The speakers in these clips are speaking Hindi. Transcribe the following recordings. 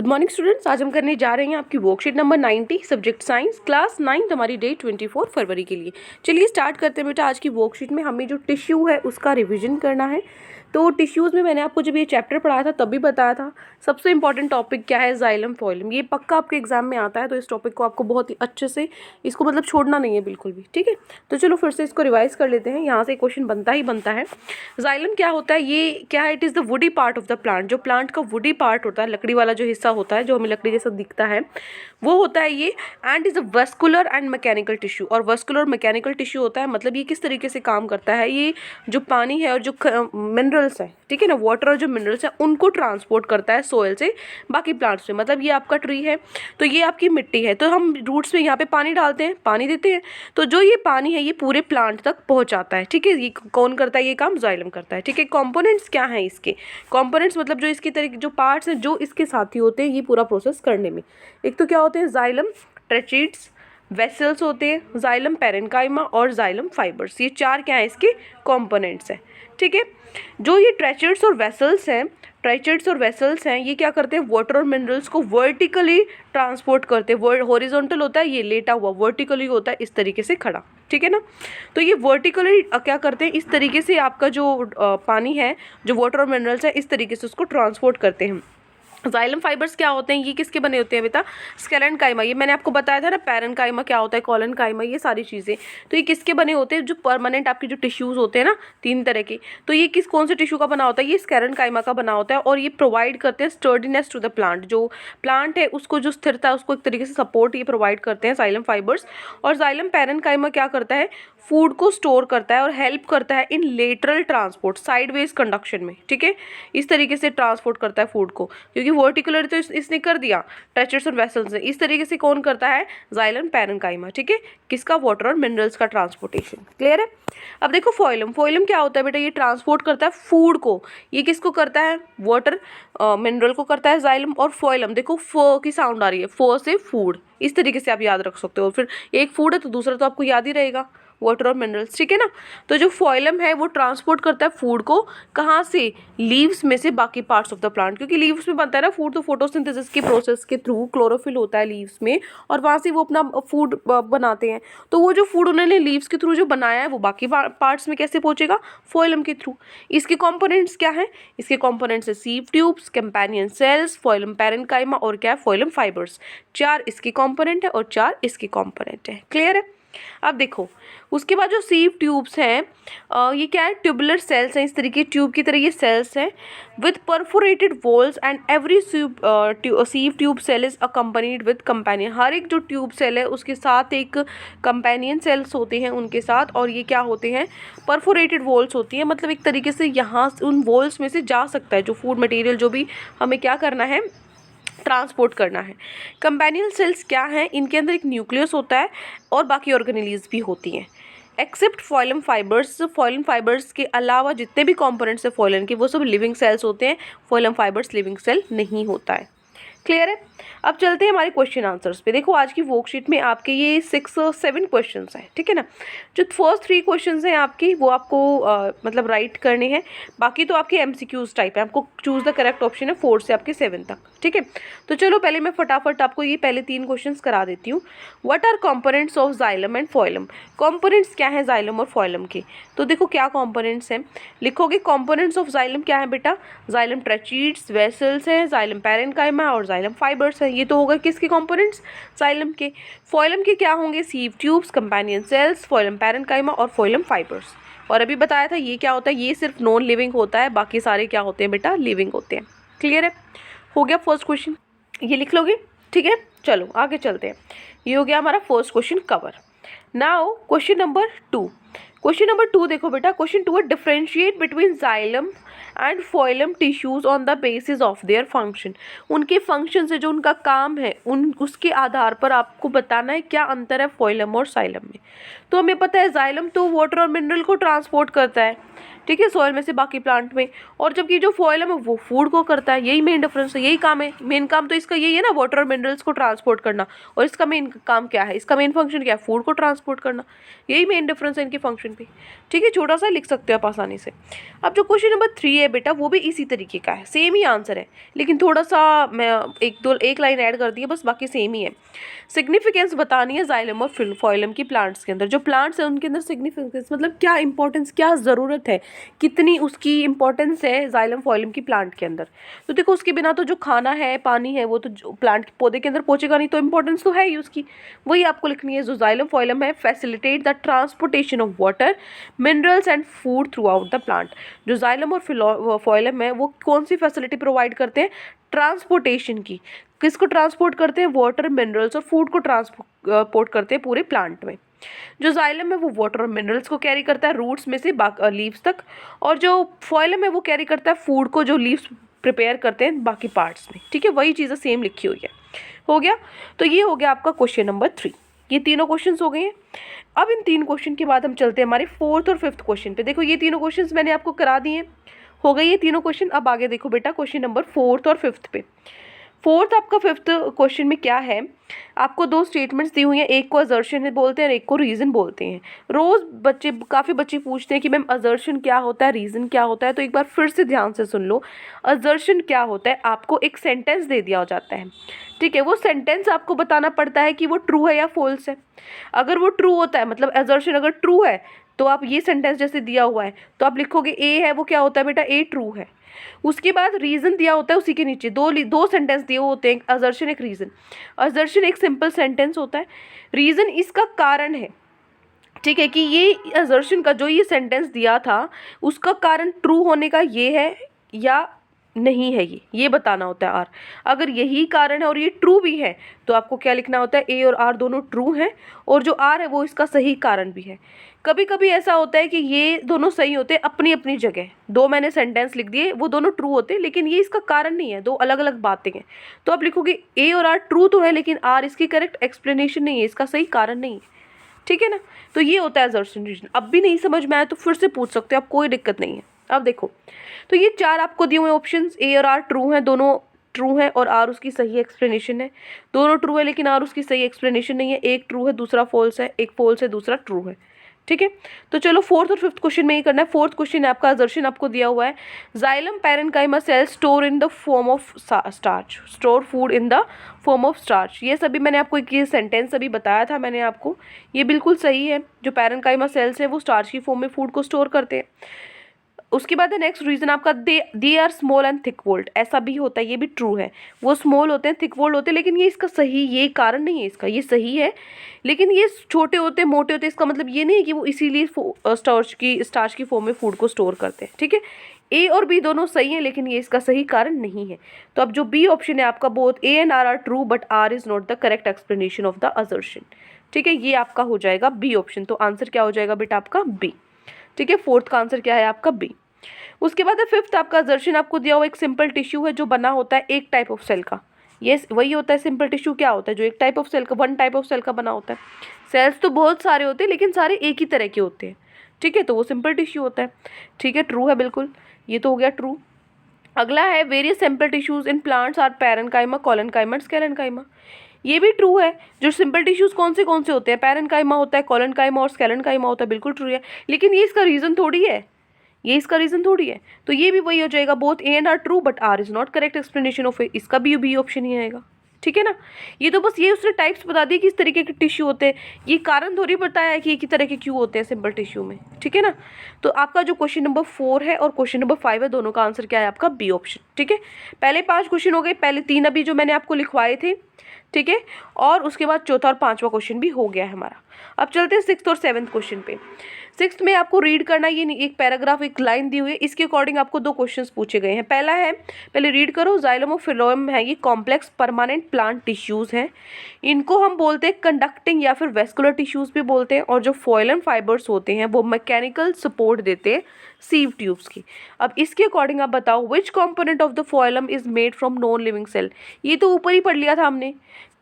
गुड मॉर्निंग स्टूडेंट्स, आज हम करने जा रहे हैं आपकी worksheet number 90 subject science class 9 हमारी डेट 24 फरवरी के लिए। चलिए स्टार्ट करते हैं बेटा। आज की वर्कशीट में हमें जो टिश्यू है उसका रिवीजन करना है। तो टिश्यूज़ में मैंने आपको जब ये चैप्टर पढ़ाया था तब भी बताया था सबसे इंपॉर्टेंट टॉपिक क्या है, जाइलम फोइलम। ये पक्का आपके एग्जाम में आता है, तो इस टॉपिक को आपको बहुत ही अच्छे से इसको मतलब छोड़ना नहीं है बिल्कुल भी, ठीक है। तो चलो फिर से इसको रिवाइज कर लेते हैं। यहाँ से क्वेश्चन बनता ही बनता है। जाइलम क्या होता है, ये क्या है? It is the woody part of the plant. जो प्लांट का वुडी पार्ट होता है, लकड़ी वाला जो हिस्सा होता है, जो हमें लकड़ी जैसा दिखता है, वो होता है ये। And is a vascular and mechanical tissue. और वस्कुलर मैकेनिकल टिश्यू होता है, मतलब ये किस तरीके से काम करता है, ये जो पानी है और जो मिनरल्स है, ठीक है ना, वाटर और जो मिनरल्स है उनको ट्रांसपोर्ट करता है सोयल से बाकी प्लांट्स में। मतलब ये आपका ट्री है तो ये आपकी मिट्टी है, तो हम रूट्स में यहाँ पे पानी डालते हैं, पानी देते हैं, तो जो ये पानी है ये पूरे प्लांट तक पहुँचाता है, ठीक है। ये कौन करता है? ये काम जाइलम करता है, ठीक है। कंपोनेंट्स क्या हैं इसके? कंपोनेंट्स मतलब जो इसकी तरीके जो पार्ट्स हैं जो इसके साथी होते हैं ये पूरा प्रोसेस करने में। एक तो क्या होते हैं? जाइलम, ट्रेचीड्स, वेसल्स होते हैं, जाइलम पैरेन्काइमा और जाइलम फाइबर्स। ये चार क्या है? इसके कंपोनेंट्स हैं, ठीक है। जो ये ट्रेचीड्स और वेसल्स हैं, ट्राइचेट्स और वेसल्स हैं, ये क्या करते हैं? वाटर और मिनरल्स को वर्टिकली ट्रांसपोर्ट करते हैं। हॉरिजॉन्टल होता है, ये लेटा हुआ, वर्टिकली होता है इस तरीके से खड़ा, ठीक है ना। तो ये वर्टिकली क्या करते हैं? इस तरीके से आपका जो पानी है, जो वाटर और मिनरल्स है, इस तरीके से उसको ट्रांसपोर्ट करते हैं। जाइलम फाइबर्स क्या होते हैं? ये किसके बने होते हैं बेटा? स्केलेनकाइमा। ये मैंने आपको बताया था ना, पैरेन्काइमा क्या होता है, कॉलेनकाइमा, ये सारी चीज़ें। तो ये किसके बने होते हैं? जो परमानेंट आपके जो टिश्यूज़ होते हैं ना, तीन तरह के, तो ये कौन से टिश्यू का बना होता है? ये स्केलेनकाइमा का बना होता है। और ये प्रोवाइड करते हैं स्टर्डीनेस टू द प्लांट। जो प्लांट है उसको जो स्थिरता है उसको एक तरीके से सपोर्ट ये प्रोवाइड करते हैं जाइलम फाइबर्स। और जाइलम पैरेन्काइमा क्या करता है? फूड को स्टोर करता है और हेल्प करता है इन लेटरल ट्रांसपोर्ट, साइडवेज कंडक्शन में, ठीक है। इस तरीके से ट्रांसपोर्ट करता है फूड को, क्योंकि वर्टिकुलर तो इसने कर दिया ट्रेचर्स और वेसल्स ने। इस तरीके से कौन करता है? जाइलम पैरेन्काइमा, ठीक है। किसका? वाटर और मिनरल्स का ट्रांसपोर्टेशन। क्लियर है? अब देखो फोइलम। फोइलम क्या होता है बेटा? ये ट्रांसपोर्ट करता है फूड को। ये किसको करता है? वाटर मिनरल को करता है जाइलम। और फोइलम देखो, फ की साउंड आ रही है, फ से फूड, इस तरीके से आप याद रख सकते हो। फिर एक फूड है तो दूसरा तो आपको याद ही रहेगा, वाटर और मिनरल्स, ठीक है ना। तो जो फोइलम है वो ट्रांसपोर्ट करता है फूड को, कहाँ से? लीव्स में से बाकी पार्ट्स ऑफ द प्लांट। क्योंकि लीव्स में बनता है ना फूड, तो फोटोसिंथेसिस के प्रोसेस के थ्रू क्लोरोफिल होता है लीव्स में, और वहाँ से वो अपना फूड बनाते हैं। तो वो जो फूड उन्होंने लीव्स के थ्रू जो बनाया है वो बाकी पार्ट्स में कैसे पहुँचेगा? फोइलम के थ्रू। इसके कॉम्पोनेंट्स क्या हैं? इसके कॉम्पोनेंट्स है sieve tubes, companion cells, phloem parenchyma और क्या है? Phloem fibres. चार इसके कॉम्पोनेंट है और चार इसके कॉम्पोनेंट है। क्लियर है? अब देखो उसके बाद जो सीव ट्यूब्स हैं, ये क्या है? ट्यूबुलर सेल्स हैं, इस तरीके ट्यूब की तरह ये सेल्स हैं with perforated walls. And every sieve tube cell is accompanied with companion. हर एक जो ट्यूब सेल है उसके साथ एक कंपेनियन सेल्स होते हैं उनके साथ, और ये क्या होते हैं? परफोरेटेड वॉल्स होती हैं। मतलब एक तरीके से यहाँ उन वॉल्स में से जा सकता है जो फूड मटेरियल जो भी हमें क्या करना है? ट्रांसपोर्ट करना है। कंपेनियल सेल्स क्या हैं? इनके अंदर एक न्यूक्लियस होता है और बाकी ऑर्गेनेलीज भी होती हैं। एक्सेप्ट फोइलम फाइबर्स, फोइलम फाइबर्स के अलावा जितने भी कंपोनेंट्स है फोइलम के वो सब लिविंग सेल्स होते हैं। फोइलम फाइबर्स लिविंग सेल नहीं होता है। क्लियर है? अब चलते हैं हमारे क्वेश्चन आंसर्स पे। देखो आज की वर्कशीट में आपके ये 6 और 7 क्वेश्चन हैं, ठीक है ना। जो फर्स्ट 3 क्वेश्चन हैं आपकी वो आपको मतलब राइट करने हैं। बाकी तो आपके एमसीक्यूज टाइप है, आपको चूज द करेक्ट ऑप्शन है 4 से आपके 7 तक, ठीक है। तो चलो पहले मैं फटाफट आपको ये पहले 3 क्वेश्चन करा देती हूँ। What are components of xylem and phloem? Components क्या है जाइलम और फोइलम के? तो देखो क्या कंपोनेंट्स हैं, लिखोगे कंपोनेंट्स ऑफ जाइलम क्या है बेटा? जाइलम ट्रेचीड्स, वेसल्स हैं, जाइलम पैरेन्काइमा और जाइलम फाइबर्स हैं। ये तो होगा किसके कंपोनेंट्स? जाइलम के। फोइलम के क्या होंगे? Sieve tubes, companion cells, phloem parenchyma और फोइलम फाइबर्स। और अभी बताया था ये क्या होता है? ये सिर्फ नॉन लिविंग होता है, बाकी सारे क्या होते हैं बेटा? लिविंग होते हैं। क्लियर है? हो गया फर्स्ट क्वेश्चन, ये लिख लोगे, ठीक है। चलो आगे चलते हैं। ये हो गया हमारा first question cover. Now question number 2। Question number 2 देखो बेटा, क्वेश्चन 2 है differentiate between xylem and phloem tissues on the basis of their function. उनके फंक्शन से जो उनका काम है उन उसके आधार पर आपको बताना है क्या अंतर है फोइलम और जाइलम में। तो हमें पता है जाइलम तो वाटर और मिनरल को ट्रांसपोर्ट करता है, ठीक है, सॉइल में से बाकी प्लांट में। और जबकि जो फोइलम है वो फूड को करता है, यही मेन डिफरेंस है, यही काम है। मेन काम तो इसका यही है ना, वाटर और मिनरल्स को ट्रांसपोर्ट करना। और इसका मेन काम क्या है, इसका मेन फंक्शन क्या है, फूड को ट्रांसपोर्ट करना। यही मेन डिफरेंस है इनके फंक्शन पे। ठीक है, छोटा सा लिख सकते हो आप आसानी से। अब जो क्वेश्चन नंबर 3 है बेटा, वो भी इसी तरीके का है, सेम ही आंसर है, लेकिन थोड़ा सा मैं एक लाइन ऐड कर दी है बस, बाकी सेम ही है। सिग्निफिकेंस बतानी है जाइलम और फोइलम की प्लांट्स के अंदर। जो प्लांट्स है उनके अंदर सिग्निफिकेंस मतलब क्या इंपॉर्टेंस, क्या ज़रूरत है, कितनी उसकी इंपॉर्टेंस है जाइलम फोइलम की प्लांट के अंदर। तो देखो, उसके बिना तो जो खाना है, पानी है, वो तो प्लांट पौधे के अंदर पहुंचेगा नहीं, तो इंपॉर्टेंस तो है ही उसकी। वही आपको लिखनी है। जो जाइलम फोइलम है facilitate the transportation of water, minerals and food through out the plant. जो जाइलम और फोइलम है वो कौन सी फैसिलिटी प्रोवाइड करते हैं, ट्रांसपोर्टेशन की। किसको ट्रांसपोर्ट करते हैं, वाटर, मिनरल्स और फूड को ट्रांसपोर्ट करते हैं पूरे प्लांट में। जो जाइलम है वो वाटर और मिनरल्स को कैरी करता है रूट्स में से लीव्स तक, और जो फोइलम है वो कैरी करता है फूड को, जो लीव्स प्रिपेयर करते हैं बाकी पार्ट्स में। ठीक है, वही चीज़ें सेम लिखी हुई है। हो गया, तो ये हो गया आपका क्वेश्चन नंबर 3। ये तीनों क्वेश्चन हो गए हैं। अब इन 3 क्वेश्चन के बाद हम चलते हैं हमारे 4th और 5th क्वेश्चन पे। देखो, ये तीनों क्वेश्चन मैंने आपको करा दिए, हो गए ये तीनों क्वेश्चन। अब आगे देखो बेटा, क्वेश्चन नंबर 4th और 5th पे। 4th आपका 5th क्वेश्चन में क्या है, आपको 2 स्टेटमेंट्स दी हुई हैं, एक को असर्शन बोलते हैं और एक को रीज़न बोलते हैं। रोज़ काफ़ी बच्चे पूछते हैं कि मैम असर्शन क्या होता है, रीज़न क्या होता है। तो एक बार फिर से ध्यान से सुन लो। असर्शन क्या होता है, आपको एक सेंटेंस दे दिया जाता है, ठीक है, वो सेंटेंस आपको बताना पड़ता है कि वो ट्रू है या फॉल्स है। अगर वो ट्रू होता है, मतलब असर्शन अगर ट्रू है, तो आप ये सेंटेंस जैसे दिया हुआ है तो आप लिखोगे ए है, वो क्या होता है बेटा, ए ट्रू है। उसके बाद रीजन दिया होता है उसी के नीचे, दो सेंटेंस दिए होते हैं, असर्शन एक रीजन। असर्शन एक सिंपल सेंटेंस होता है, रीजन इसका कारण है। ठीक है, कि ये असर्शन का जो ये सेंटेंस दिया था उसका कारण ट्रू होने का ये है या नहीं है, ये बताना होता है आर। अगर यही कारण है और ये ट्रू भी है तो आपको क्या लिखना होता है, ए और आर दोनों ट्रू हैं और जो आर है वो इसका सही कारण भी है। कभी कभी ऐसा होता है कि ये दोनों सही होते हैं अपनी अपनी जगह, दो मैंने सेंटेंस लिख दिए वो दोनों ट्रू होते हैं, लेकिन ये इसका कारण नहीं है, दो अलग अलग बातें हैं। तो आप लिखोगे ए और आर ट्रू तो है, लेकिन आर इसकी करेक्ट एक्सप्लेनेशन नहीं है, इसका सही कारण नहीं है। ठीक है ना, तो ये होता है असर्शन रीजन। अब भी नहीं समझ में आया तो फिर से पूछ सकते हो आप, कोई दिक्कत नहीं है। अब देखो, तो ये 4 आपको दिए हुए ऑप्शंस, ए और आर ट्रू हैं, दोनों ट्रू है और आर उसकी सही एक्सप्लेनेशन है। दोनों ट्रू है लेकिन आर उसकी सही एक्सप्लेनेशन नहीं है, एक ट्रू है दूसरा फॉल्स है, एक फॉल्स है दूसरा ट्रू है। ठीक है, तो चलो 4th और 5th क्वेश्चन में ही करना है। 4th क्वेश्चन है आपका, असर्शन आपको दिया हुआ है, xylem parenchyma cell store in the form of starch, store food in the form of starch. ये सभी मैंने आपको एक ये सेंटेंस अभी बताया था मैंने आपको, ये बिल्कुल सही है। जो पैरेन्काइमा सेल्स है वो स्टार्च की फॉर्म में फूड को स्टोर करते हैं। उसके बाद है नेक्स्ट रीजन आपका, they are small and thick walled, ऐसा भी होता है, ये भी ट्रू है। वो स्मॉल होते हैं, थिक वोल्ड होते हैं, लेकिन ये इसका सही, ये कारण नहीं है इसका, ये सही है लेकिन ये छोटे होते हैं, मोटे होते हैं, इसका मतलब ये नहीं है कि वो इसीलिए स्टार्च की फॉर्म में फूड को स्टोर करते हैं। ठीक है, ए और बी दोनों सही है लेकिन ये इसका सही कारण नहीं है। तो अब जो बी ऑप्शन है आपका, both A and R true but R is not the correct explanation of the assertion. ठीक है, ये आपका हो जाएगा बी ऑप्शन। तो आंसर क्या हो जाएगा बेटा आपका, बी। ठीक है, 4th का आंसर क्या है आपका, बी। उसके बाद है 5th आपका, असर्शन आपको दिया हुआ एक सिंपल टिश्यू है जो बना होता है एक टाइप ऑफ सेल का। ये वही होता है सिंपल टिश्यू, क्या होता है, जो एक टाइप ऑफ सेल का, वन टाइप ऑफ सेल का बना होता है। सेल्स तो बहुत सारे होते हैं लेकिन सारे एक ही तरह के होते हैं। ठीक है, तो वो सिंपल टिश्यू होता है। ठीक है, ट्रू है बिल्कुल, ये तो हो गया ट्रू। अगला है, various simple tissues in plants are parenchyma, collenchyma, sclerenchyma. ये भी ट्रू है। जो सिंपल टिश्यूज कौन से होते हैं, पैरेन्काइमा होता है, कोलेनकाइमा और स्केलेनकाइमा होता है, बिल्कुल ट्रू है। लेकिन ये इसका रीजन थोड़ी है, ये इसका रीजन थोड़ी है। तो ये भी वही हो जाएगा, both A and R true but R is not correct explanation of A, इसका भी बी ऑप्शन ही आएगा। ठीक है ना, ये तो बस ये उसने टाइप्स बता दिए कि इस तरीके के टिश्यू होते हैं, ये कारण थोड़ी बताया है कि एक ही तरह के क्यों होते हैं सिंपल टिश्यू में। ठीक है ना, तो आपका जो क्वेश्चन नंबर 4 है और क्वेश्चन नंबर 5 है, दोनों का आंसर क्या है आपका, बी ऑप्शन। ठीक है, पहले 5 क्वेश्चन हो गए, पहले 3 अभी जो मैंने आपको लिखवाए थे। ठीक है, और उसके बाद चौथा और 5वां क्वेश्चन भी हो गया है हमारा। अब चलते हैं 6th और 7th क्वेश्चन पे। 6th में आपको रीड करना, ये एक पैराग्राफ, एक लाइन दी हुई है, इसके अकॉर्डिंग आपको 2 क्वेश्चंस पूछे गए हैं। पहला है, पहले रीड करो, जाइलम और फिलोएम है, ये कॉम्प्लेक्स परमानेंट प्लांट टिश्यूज हैं। इनको हम बोलते हैं कंडक्टिंग या फिर वेस्कुलर टिश्यूज भी बोलते हैं। और जो फोइलन फाइबर्स होते हैं वो मैकेनिकल सपोर्ट देते हैं सीव ट्यूब्स की। अब इसके अकॉर्डिंग आप बताओ, which component of the phloem is made from non living cell. ये तो ऊपर ही पढ़ लिया था हमने,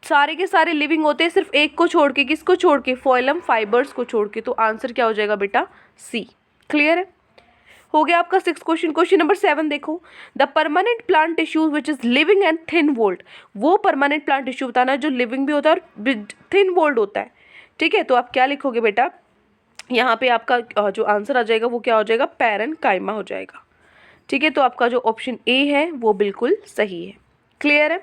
सारे के सारे लिविंग होते हैं, सिर्फ एक को छोड़ के, किसको छोड़ के, फोइलम फाइबर्स को छोड़ के। तो आंसर क्या हो जाएगा बेटा, सी। क्लियर है, हो गया आपका 6 क्वेश्चन। क्वेश्चन नंबर 7 देखो, the permanent plant tissues which is living and thin walled. वो परमानेंट प्लांट टिश्यू बताना है जो लिविंग भी होता है और थिन वोल्ड होता है। ठीक है, तो आप क्या लिखोगे बेटा, यहाँ पे आपका जो आंसर आ जाएगा वो क्या हो जाएगा, पैरेन्काइमा हो जाएगा। ठीक है, तो आपका जो ऑप्शन ए है वो बिल्कुल सही है। क्लियर है,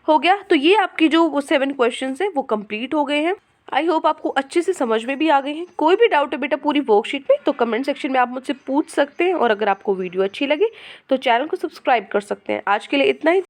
हो गया। तो ये आपकी जो वो 7 क्वेश्चन है वो कंप्लीट हो गए हैं। आई होप आपको अच्छे से समझ में भी आ गए हैं। कोई भी डाउट है बेटा पूरी वर्कशीट में तो कमेंट सेक्शन में आप मुझसे पूछ सकते हैं, और अगर आपको वीडियो अच्छी लगे तो चैनल को सब्सक्राइब कर सकते हैं। आज के लिए इतना ही।